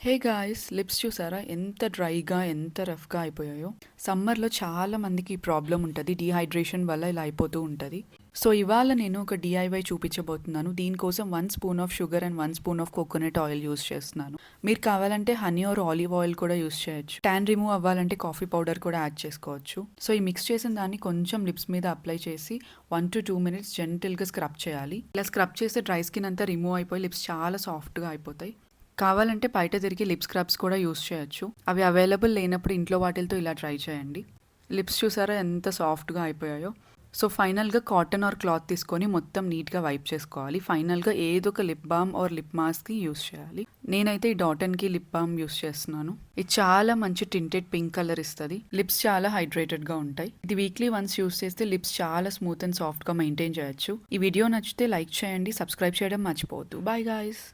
Hey guys, lips చూసారా ఎంత డ్రైగా ఎంత రఫ్గా అయిపోయాయో. సమ్మర్లో చాలా మందికి ఈ ప్రాబ్లం ఉంటుంది, డీహైడ్రేషన్ వల్ల ఇలా అయిపోతూ ఉంటుంది. సో ఇవాళ నేను ఒక డిఐవై చూపించబోతున్నాను. దీనికోసం 1 spoon of sugar and 1 spoon of coconut oil use చేస్తున్నాను. మీరు కావాలంటే హనీ ఆర్ ఆలివ్ ఆయిల్ కూడా యూస్ చేయొచ్చు. ట్యాన్ రిమూవ్ అవ్వాలంటే కాఫీ పౌడర్ కూడా యాడ్ చేసుకోవచ్చు. సో ఈ మిక్స్ చేసిన దాన్ని కొంచెం లిప్స్ మీద అప్లై చేసి 1 to 2 minutes జెంటిల్గా స్క్రబ్ చేయాలి. ఇలా స్క్రబ్ చేస్తే డ్రై స్కిన్ అంతా రిమూవ్ అయిపోయి లిప్స్ చాలా సాఫ్ట్గా అయిపోతాయి. కావాలంటే బయట తిరిగి లిప్ స్క్రబ్స్ కూడా యూస్ చేయొచ్చు. అవి అవైలబుల్ లేనప్పుడు ఇంట్లో వాటిలతో ఇలా ట్రై చేయండి. లిప్స్ చూసారా ఎంత సాఫ్ట్గా అయిపోయాయో. సో ఫైనల్గా కాటన్ ఆర్ క్లాత్ తీసుకొని మొత్తం నీట్గా వైప్ చేసుకోవాలి. ఫైనల్గా ఏదో ఒక లిప్ బామ్ ఆర్ లిప్ మాస్క్కి యూస్ చేయాలి. నేనైతే ఈ డాటన్కి లిప్ బామ్ యూస్ చేస్తున్నాను. ఇది చాలా మంచి టింటెడ్ పింక్ కలర్ ఇస్తుంది. లిప్స్ చాలా హైడ్రేటెడ్గా ఉంటాయి. ఇది వీక్లీ వన్స్ యూస్ చేస్తే లిప్స్ చాలా స్మూత్ అండ్ సాఫ్ట్గా మెయింటైన్ చేయొచ్చు. ఈ వీడియో నచ్చితే లైక్ చేయండి, సబ్స్క్రైబ్ చేయడం మర్చిపోవద్దు. Bye guys.